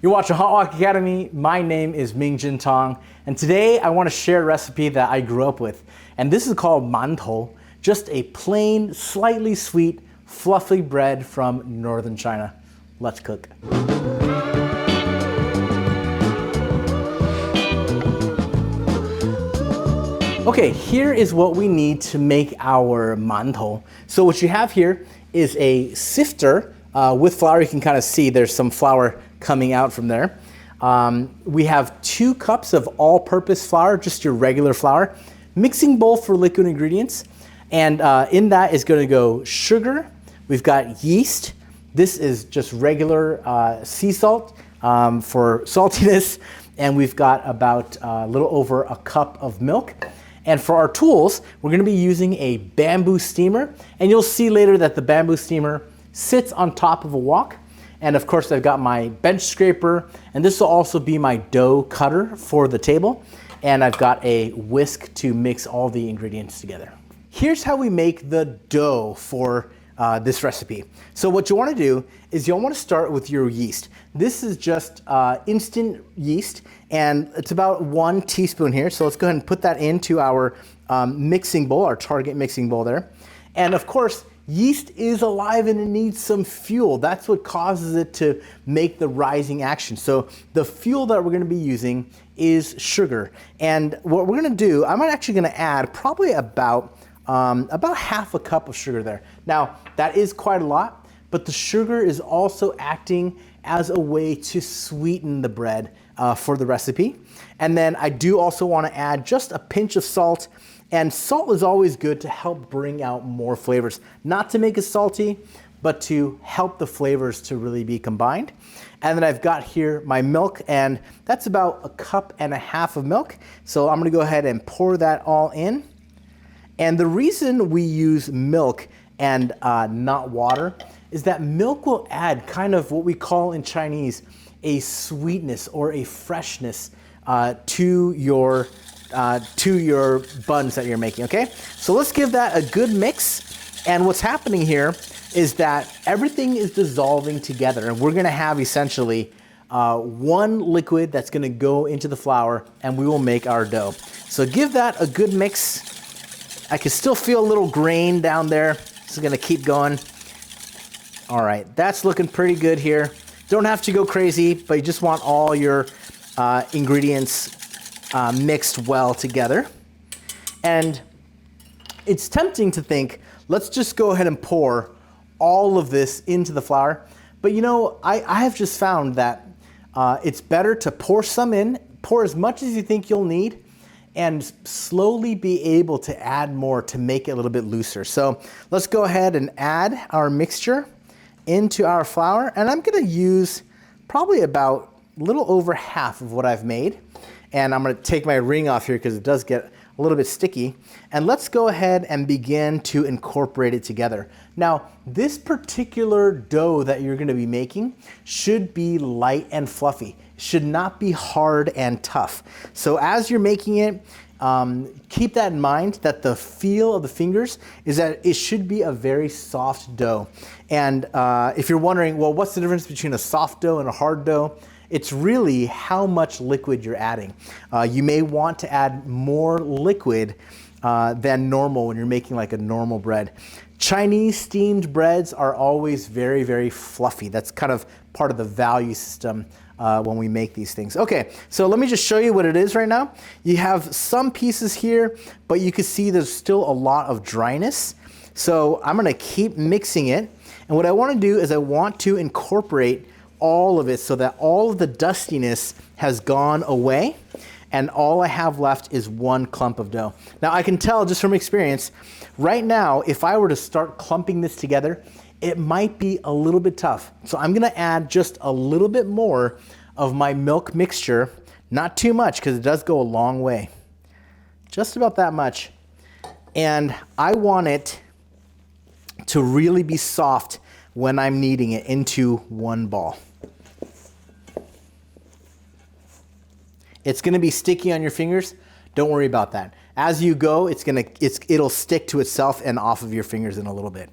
You're watching Hot Walk Academy. My name is Mingjin Tong, and today I want to share a recipe that I grew up with. And this is called Mantou, just a plain, slightly sweet, fluffy bread from northern China. Let's cook. Okay, here is what we need to make our mantou. So what you have here is a sifter with flour. You can kind of see there's some flour coming out from there. We have 2 cups of all-purpose flour, just your regular flour. Mixing bowl for liquid ingredients. And in that is going to go sugar. We've got yeast. This is just regular sea salt for saltiness. And we've got about a little over a cup of milk. And for our tools, we're going to be using a bamboo steamer. And you'll see later that the bamboo steamer sits on top of a wok. And of course, I've got my bench scraper. And this will also be my dough cutter for the table. And I've got a whisk to mix all the ingredients together. Here's how we make the dough for this recipe. So what you want to do is you'll want to start with your yeast. This is just instant yeast, and it's about 1 teaspoon here. So let's go ahead and put that into our mixing bowl, our target mixing bowl there. And of course, yeast is alive and it needs some fuel. That's what causes it to make the rising action. So the fuel that we're going to be using is sugar. And what we're going to do, I'm actually going to add probably about half a cup of sugar there. Now, that is quite a lot, but the sugar is also acting as a way to sweeten the bread for the recipe. And then I do also want to add just a pinch of salt. And salt is always good to help bring out more flavors. Not to make it salty, but to help the flavors to really be combined. And then I've got here my milk, and that's about 1.5 cups of milk. So I'm gonna go ahead and pour that all in. And the reason we use milk and not water is that milk will add kind of what we call in Chinese a sweetness or a freshness to your buns that you're making, okay? So let's give that a good mix. And what's happening here is that everything is dissolving together, and we're gonna have essentially one liquid that's gonna go into the flour, and we will make our dough. So give that a good mix. I can still feel a little grain down there. This is gonna keep going. All right, that's looking pretty good here. Don't have to go crazy, but you just want all your ingredients mixed well together. And it's tempting to think, let's just go ahead and pour all of this into the flour. But you know, I have just found that it's better to pour some in, pour as much as you think you'll need, and slowly be able to add more to make it a little bit looser. So let's go ahead and add our mixture into our flour. And I'm gonna use probably about a little over half of what I've made. And I'm gonna take my ring off here because it does get a little bit sticky. And let's go ahead and begin to incorporate it together. Now, this particular dough that you're gonna be making should be light and fluffy. It should not be hard and tough. So as you're making it, keep that in mind, that the feel of the fingers is that it should be a very soft dough. And if you're wondering, well, what's the difference between a soft dough and a hard dough? It's really how much liquid you're adding. You may want to add more liquid than normal when you're making like a normal bread. Chinese steamed breads are always very, very fluffy. That's kind of part of the value system when we make these things. Okay, so let me just show you what it is right now. You have some pieces here, but you can see there's still a lot of dryness. So I'm gonna keep mixing it. And what I wanna do is I want to incorporate all of it so that all of the dustiness has gone away, and all I have left is 1 clump of dough. Now I can tell just from experience, right now, if I were to start clumping this together, it might be a little bit tough. So I'm gonna add just a little bit more of my milk mixture, not too much because it does go a long way. Just about that much. And I want it to really be soft when I'm kneading it into one ball. It's gonna be sticky on your fingers. Don't worry about that. As you go, it'll stick to itself and off of your fingers in a little bit.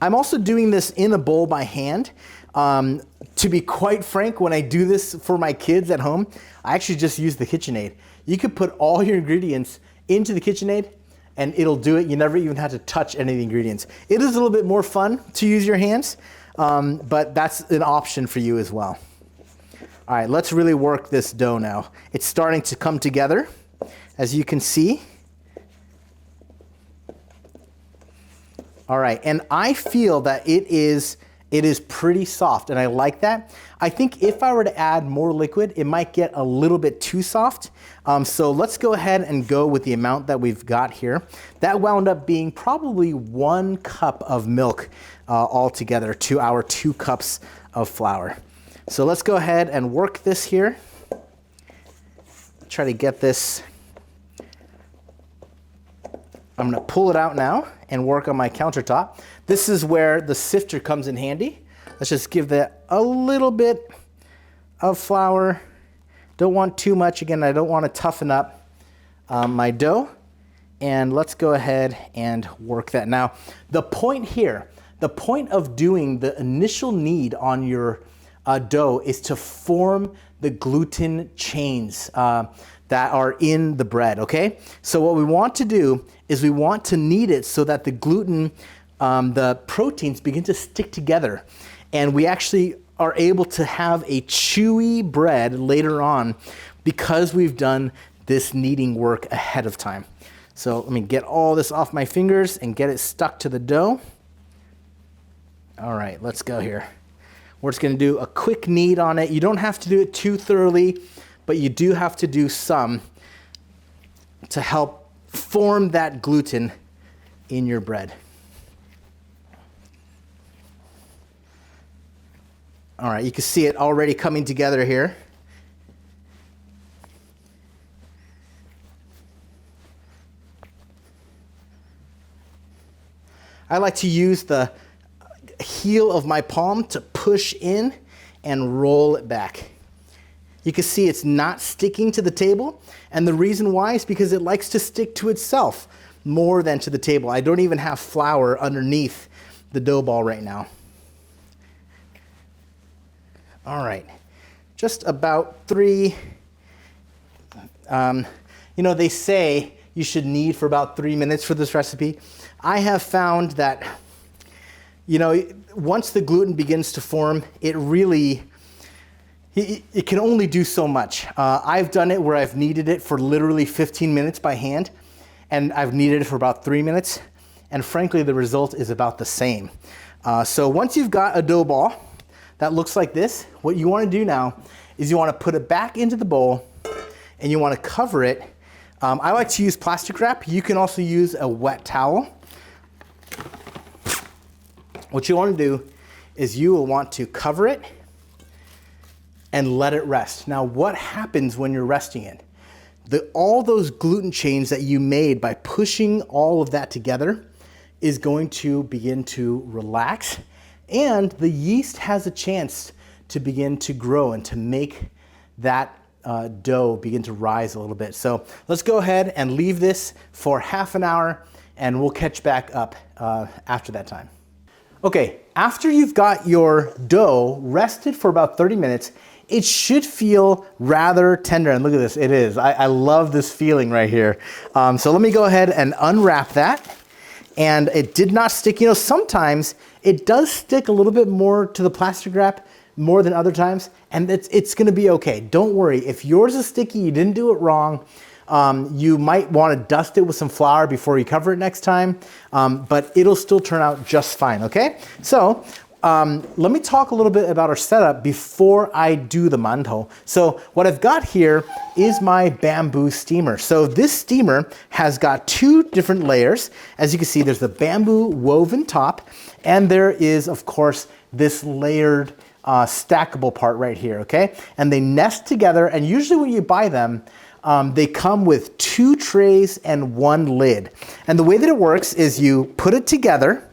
I'm also doing this in a bowl by hand. To be quite frank, when I do this for my kids at home, I actually just use the KitchenAid. You could put all your ingredients into the KitchenAid and it'll do it. You never even have to touch any of the ingredients. It is a little bit more fun to use your hands, but that's an option for you as well. All right, let's really work this dough now. It's starting to come together, as you can see. All right, and I feel that it is pretty soft, and I like that. I think if I were to add more liquid, it might get a little bit too soft. So let's go ahead and go with the amount that we've got here. That wound up being probably 1 cup of milk altogether to our 2 cups of flour. So let's go ahead and work this here. Try to get this. I'm gonna pull it out now and work on my countertop. This is where the sifter comes in handy. Let's just give that a little bit of flour. Don't want too much. Again, I don't want to toughen up my dough. And let's go ahead and work that. Now, the point here, the point of doing the initial knead on your dough is to form the gluten chains that are in the bread, okay? So what we want to do is we want to knead it so that the gluten, the proteins begin to stick together. And we actually are able to have a chewy bread later on because we've done this kneading work ahead of time. So let me get all this off my fingers and get it stuck to the dough. All right, let's go here. We're just gonna do a quick knead on it. You don't have to do it too thoroughly, but you do have to do some to help form that gluten in your bread. All right, you can see it already coming together here. I like to use the heel of my palm to push in and roll it back. You can see it's not sticking to the table, and the reason why is because it likes to stick to itself more than to the table. I don't even have flour underneath the dough ball right now. All right, just about 3. You know, they say you should knead for about 3 minutes for this recipe. I have found that, you know, once the gluten begins to form, it can only do so much. I've done it where I've kneaded it for literally 15 minutes by hand, and I've kneaded it for about 3 minutes, and frankly, the result is about the same. So once you've got a dough ball that looks like this, what you want to do now is you want to put it back into the bowl, and you want to cover it. I like to use plastic wrap. You can also use a wet towel. What you want to do is you will want to cover it and let it rest. Now, what happens when you're resting it? All those gluten chains that you made by pushing all of that together is going to begin to relax, and the yeast has a chance to begin to grow and to make that dough begin to rise a little bit. So let's go ahead and leave this for half an hour, and we'll catch back up after that time. Okay, after you've got your dough rested for about 30 minutes, it should feel rather tender. And look at this, it is. I love this feeling right here. So let me go ahead and unwrap that. And it did not stick. You know, sometimes it does stick a little bit more to the plastic wrap more than other times, and it's gonna be okay. Don't worry, if yours is sticky, you didn't do it wrong. You might want to dust it with some flour before you cover it next time, but it'll still turn out just fine, okay? So let me talk a little bit about our setup before I do the mantou. So what I've got here is my bamboo steamer. So this steamer has got 2 different layers. As you can see, there's the bamboo woven top, and there is, of course, this layered stackable part right here, okay? And they nest together, and usually when you buy them, they come with 2 trays and 1 lid. And the way that it works is you put it together,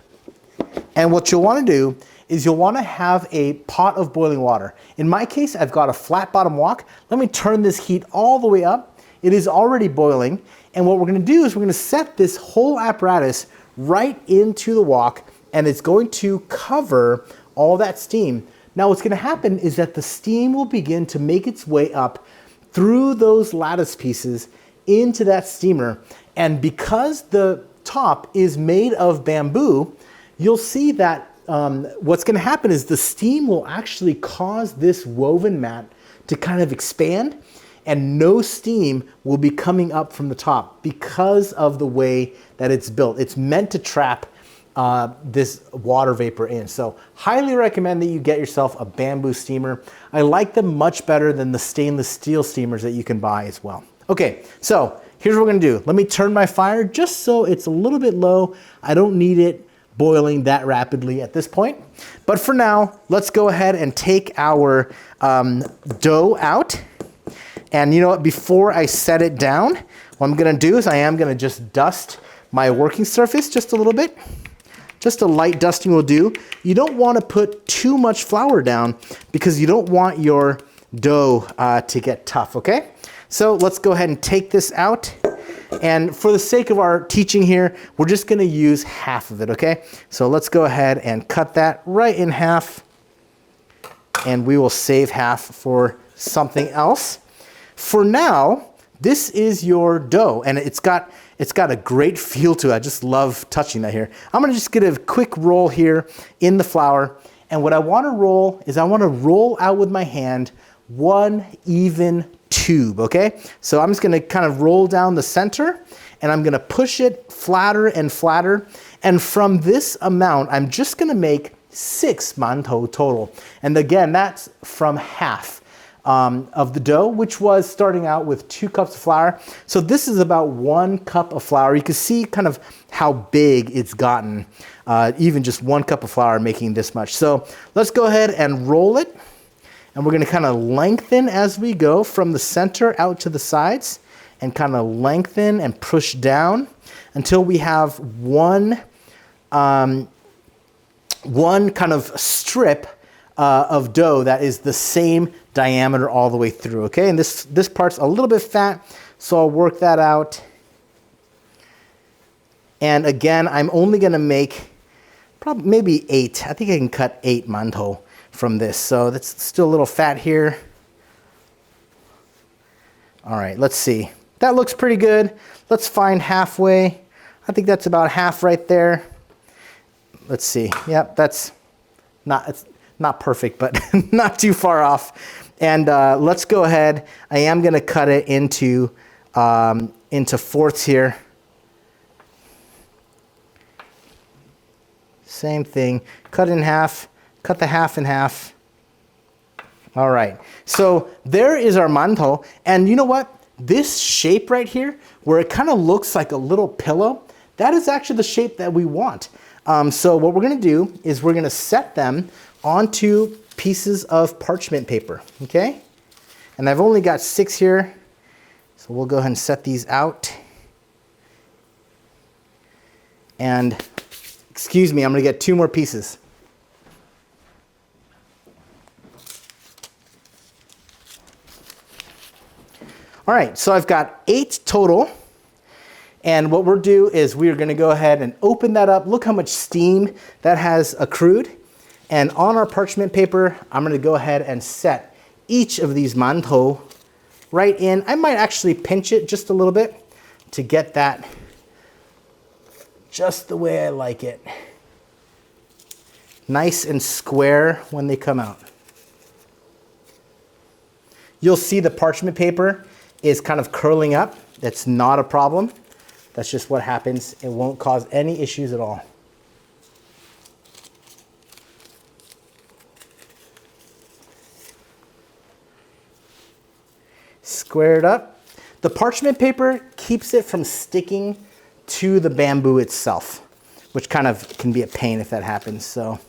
and what you'll want to do is you'll want to have a pot of boiling water. In my case, I've got a flat bottom wok. Let me turn this heat all the way up. It is already boiling, and what we're going to do is we're going to set this whole apparatus right into the wok and it's going to cover all that steam. Now what's going to happen is that the steam will begin to make its way up through those lattice pieces into that steamer. And because the top is made of bamboo, you'll see that what's going to happen is the steam will actually cause this woven mat to kind of expand, and no steam will be coming up from the top because of the way that it's built. It's meant to trap this water vapor in. So highly recommend that you get yourself a bamboo steamer. I like them much better than the stainless steel steamers that you can buy as well. Okay, so here's what we're gonna do. Let me turn my fire just so it's a little bit low. I don't need it boiling that rapidly at this point. But for now, let's go ahead and take our dough out. And you know what, before I set it down, what I'm gonna do is I am gonna just dust my working surface just a little bit. Just a light dusting will do. You don't want to put too much flour down because you don't want your dough to get tough, okay? So let's go ahead and take this out. And for the sake of our teaching here, we're just going to use half of it, okay? So let's go ahead and cut that right in half. And we will save half for something else. For now, this is your dough, and it's got a great feel to it. I just love touching that here. I'm gonna just get a quick roll here in the flour. And what I wanna roll is I wanna roll out with my hand one even tube, okay? So I'm just gonna kind of roll down the center, and I'm gonna push it flatter and flatter. And from this amount, I'm just gonna make 6 mantou total. And again, that's from half of the dough, which was starting out with 2 cups of flour. So this is about 1 cup of flour. You can see kind of how big it's gotten, even just 1 cup of flour making this much. So let's go ahead and roll it. And we're gonna kind of lengthen as we go from the center out to the sides, and kind of lengthen and push down until we have one kind of strip of dough that is the same diameter all the way through, okay? And this part's a little bit fat, so I'll work that out. And again, I'm only gonna make probably maybe 8. I think I can cut 8 mantou from this. So that's still a little fat here. All right, let's see. That looks pretty good. Let's find halfway. I think that's about half right there. Let's see. Yep, that's it's not perfect, but not too far off. And let's go ahead. I am gonna cut it into fourths here. Same thing, cut in half, cut the half in half. All right, so there is our mantou. And you know what? This shape right here, where it kind of looks like a little pillow, that is actually the shape that we want. So what we're gonna do is we're gonna set them onto pieces of parchment paper, okay? And I've only got 6 here, so we'll go ahead and set these out. And excuse me, I'm gonna get 2 more pieces. All right, so I've got 8 total. And what we'll do is we're gonna go ahead and open that up. Look how much steam that has accrued. And on our parchment paper, I'm gonna go ahead and set each of these mantou right in. I might actually pinch it just a little bit to get that just the way I like it. Nice and square when they come out. You'll see the parchment paper is kind of curling up. That's not a problem. That's just what happens. It won't cause any issues at all. Square it up. The parchment paper keeps it from sticking to the bamboo itself, which kind of can be a pain if that happens. So,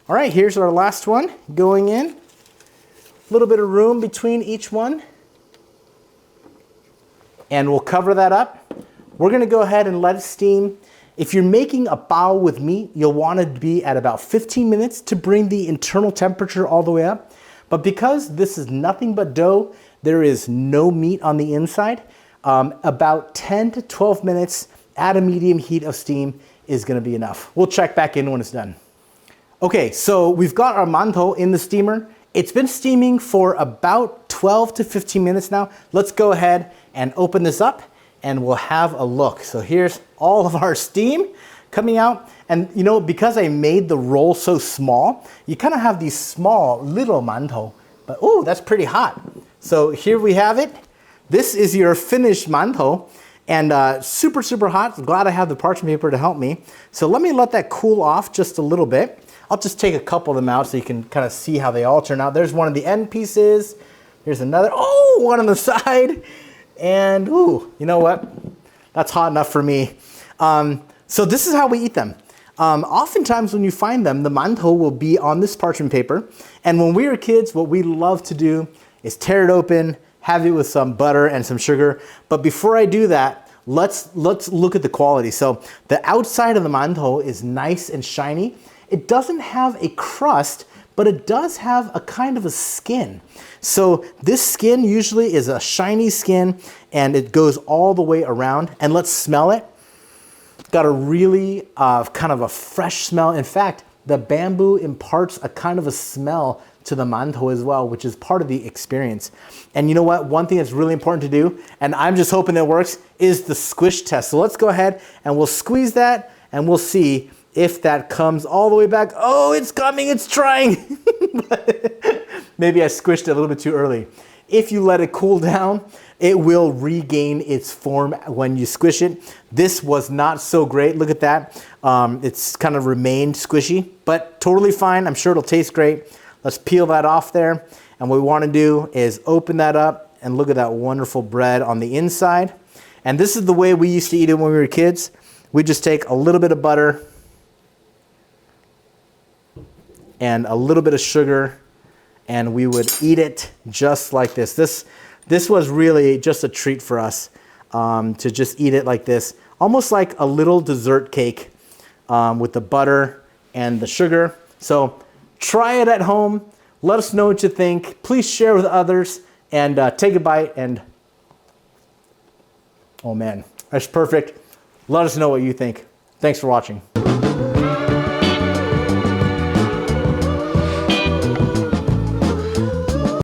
all right, here's our last one going in. A little bit of room between each one. And we'll cover that up. We're gonna go ahead and let it steam. If you're making a bao with meat, you'll want it to be at about 15 minutes to bring the internal temperature all the way up. But because this is nothing but dough, there is no meat on the inside, about 10 to 12 minutes at a medium heat of steam is gonna be enough. We'll check back in when it's done. Okay, so we've got our mantou in the steamer. It's been steaming for about 12 to 15 minutes now. Let's go ahead and open this up and we'll have a look. So here's all of our steam coming out. And you know, because I made the roll so small, you kind of have these small little mantou, but oh, that's pretty hot. So here we have it. This is your finished mantou and super, super hot. I'm glad I have the parchment paper to help me. So let me let that cool off just a little bit. I'll just take a couple of them out so you can kind of see how they all turn out. There's one of the end pieces. Here's another, oh, one on the side. And ooh, you know what? That's hot enough for me. So this is how we eat them. Oftentimes when you find them, the mantou will be on this parchment paper. And when we were kids, what we love to do is tear it open, have it with some butter and some sugar. But before I do that, let's look at the quality. So the outside of the mantou is nice and shiny. It doesn't have a crust, but it does have a kind of a skin. So this skin usually is a shiny skin and it goes all the way around. And let's smell it. Got a really kind of a fresh smell. In fact, the bamboo imparts a kind of a smell to the mantou as well, which is part of the experience. And you know what? One thing that's really important to do, and I'm just hoping that works, is the squish test. So let's go ahead and we'll squeeze that and we'll see if that comes all the way back. Oh, it's coming, it's trying. Maybe I squished it a little bit too early. If you let it cool down, it will regain its form when you squish it. This was not so great, look at that. It's kind of remained squishy, but totally fine. I'm sure it'll taste great. Let's peel that off there. And what we wanna do is open that up and look at that wonderful bread on the inside. And this is the way we used to eat it when we were kids. We just take a little bit of butter and a little bit of sugar, and we would eat it just like this. This was really just a treat for us to just eat it like this, almost like a little dessert cake with the butter and the sugar. So try it at home. Let us know what you think. Please share with others and take a bite. And oh man, that's perfect. Let us know what you think. Thanks for watching.